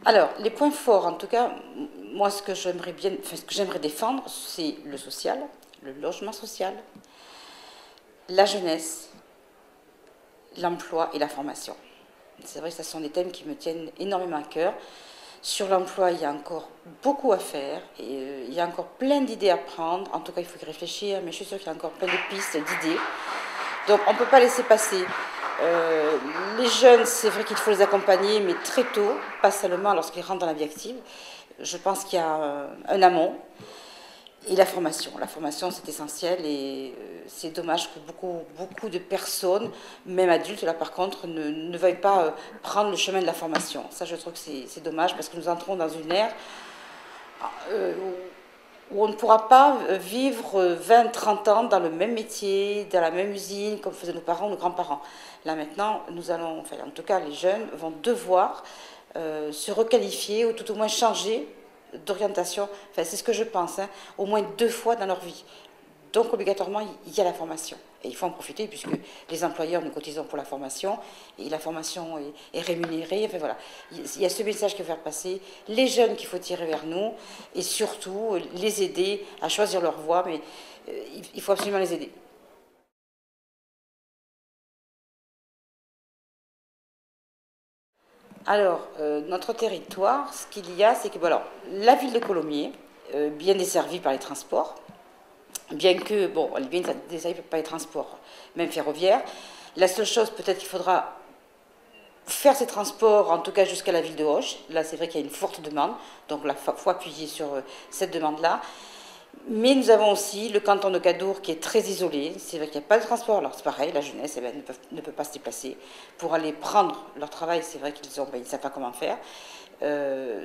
Alors, les points forts, en tout cas, moi, ce que j'aimerais bien, enfin, ce que j'aimerais défendre, c'est le social, le logement social, la jeunesse, l'emploi et la formation. C'est vrai que ce sont des thèmes qui me tiennent énormément à cœur. Sur l'emploi, il y a encore beaucoup à faire et il y a encore plein d'idées à prendre. En tout cas, il faut y réfléchir, mais je suis sûre qu'il y a encore plein de pistes, d'idées. Donc, on ne peut pas laisser passer. Euh, les jeunes, c'est vrai qu'il faut les accompagner, mais très tôt, pas seulement lorsqu'ils rentrent dans la vie active. Je pense qu'il y a un amont. Et la formation c'est essentiel et c'est dommage que beaucoup de personnes, même adultes là par contre, ne veuillent pas prendre le chemin de la formation. Ça je trouve que c'est dommage parce que nous entrons dans une ère euh, où on ne pourra pas vivre 20, 30 ans dans le même métier, dans la même usine comme faisaient nos parents, nos grands-parents. Là maintenant, nous allons, enfin en tout cas les jeunes vont devoir se requalifier ou tout au moins changer d'orientation. Enfin, c'est ce que je pense, hein, au moins 2 fois dans leur vie. Donc obligatoirement, il y a la formation. Et il faut en profiter puisque les employeurs nous cotisons pour la formation et la formation est rémunérée. Enfin voilà, il y a ce message qu'il faut faire passer, les jeunes qu'il faut tirer vers nous et surtout les aider à choisir leur voie, mais il faut absolument les aider. Alors, notre territoire, ce qu'il y a, c'est que bon, alors, la ville de Colomiers, bien desservie par les transports, bien que, bon, elle est bien desservie par les transports, même ferroviaires. La seule chose, peut-être qu'il faudra faire ces transports, en tout cas jusqu'à la ville de Auch. Là, c'est vrai qu'il y a une forte demande, donc il faut appuyer sur cette demande-là. Mais nous avons aussi le canton de Cadour qui est très isolé. C'est vrai qu'il n'y a pas de transport. Alors c'est pareil, la jeunesse eh bien, ne peut pas se déplacer. Pour aller prendre leur travail, c'est vrai qu'ils ne savent pas comment faire.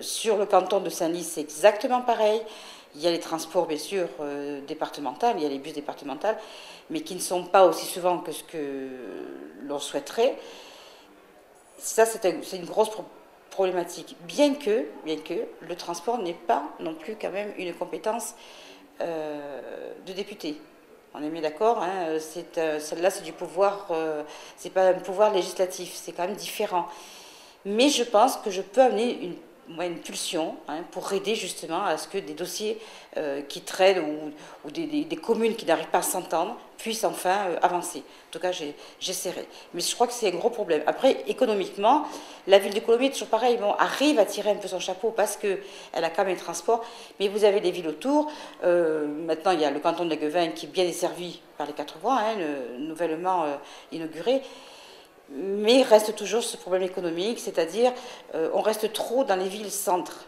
Sur le canton de Saint-Lys, c'est exactement pareil. Il y a les transports, bien sûr, départementaux, il y a les bus départementaux, mais qui ne sont pas aussi souvent que ce que l'on souhaiterait. Ça, c'est une grosse problématique. Bien que le transport n'est pas non plus quand même une compétence de député. On est bien d'accord, hein, celle-là c'est du pouvoir, c'est pas un pouvoir législatif, c'est quand même différent. Mais je pense que je peux amener une pulsion hein, pour aider justement à ce que des dossiers qui traînent ou des communes qui n'arrivent pas à s'entendre puissent enfin avancer. En tout cas, j'essaierai. Mais je crois que c'est un gros problème. Après, économiquement, la ville de Colomiers, toujours pareil, bon, arrive à tirer un peu son chapeau parce qu'elle a quand même les transports, mais vous avez les villes autour. Maintenant, il y a le canton de Léguevin qui est bien desservi par les 4 voies, hein, nouvellement inauguré. Mais reste toujours ce problème économique, c'est-à-dire on reste trop dans les villes-centres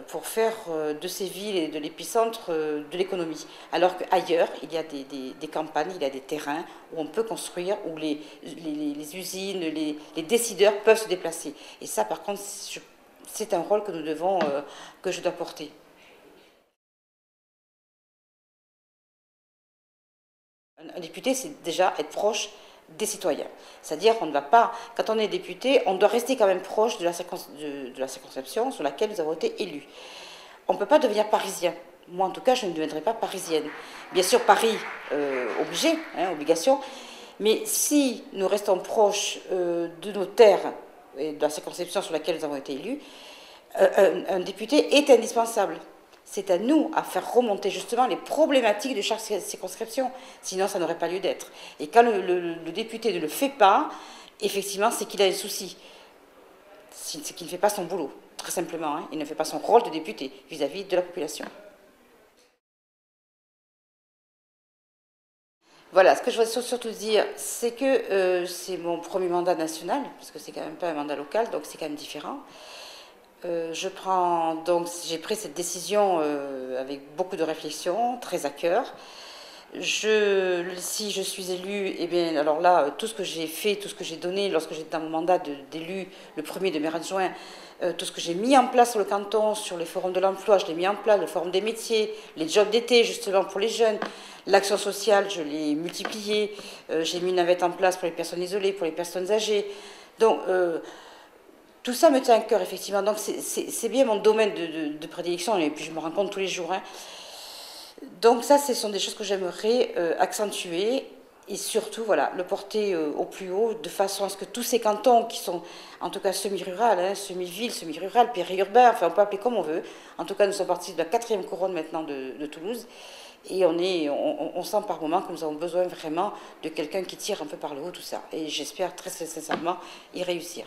pour faire de ces villes et de l'épicentre de l'économie. Alors qu'ailleurs, il y a des campagnes, il y a des terrains où on peut construire, où les usines, les décideurs peuvent se déplacer. Et ça, par contre, c'est un rôle que nous devons, que je dois porter. Un député, c'est déjà être proche des citoyens. C'est-à-dire qu'on ne va pas, quand on est député, on doit rester quand même proche de la circonscription sur laquelle nous avons été élus. On ne peut pas devenir parisien. Moi, en tout cas, je ne deviendrai pas parisienne. Bien sûr, Paris, obligé, hein, obligation. Mais si nous restons proches de nos terres et de la circonscription sur laquelle nous avons été élus, un député est indispensable. C'est à nous à faire remonter justement les problématiques de chaque circonscription. Sinon, ça n'aurait pas lieu d'être. Et quand le député ne le fait pas, effectivement, c'est qu'il a un souci. C'est qu'il ne fait pas son boulot, très simplement. Hein. Il ne fait pas son rôle de député vis-à-vis de la population. Voilà, ce que je voudrais surtout dire, c'est que c'est mon premier mandat national, parce que c'est quand même pas un mandat local, donc c'est quand même différent. J'ai pris cette décision avec beaucoup de réflexion, très à cœur. Si je suis élue, eh bien, alors là, tout ce que j'ai fait, tout ce que j'ai donné lorsque j'étais dans mon mandat d'élu, le premier de maire adjoint, tout ce que j'ai mis en place sur le canton, sur les forums de l'emploi, je l'ai mis en place, le forum des métiers, les jobs d'été justement pour les jeunes, l'action sociale, je l'ai multipliée, j'ai mis une navette en place pour les personnes isolées, pour les personnes âgées. Donc, tout ça me tient à cœur, effectivement. Donc, c'est bien mon domaine de prédilection, et puis je me rends compte tous les jours. Hein. Donc, ça, ce sont des choses que j'aimerais accentuer et surtout, voilà, le porter au plus haut, de façon à ce que tous ces cantons qui sont, en tout cas, semi-rural, hein, semi-ville, semi-rural, périurbain, enfin, on peut appeler comme on veut. En tout cas, nous sommes partis de la 4e couronne maintenant de Toulouse. Et on sent par moments que nous avons besoin vraiment de quelqu'un qui tire un peu par le haut tout ça. Et j'espère très sincèrement y réussir.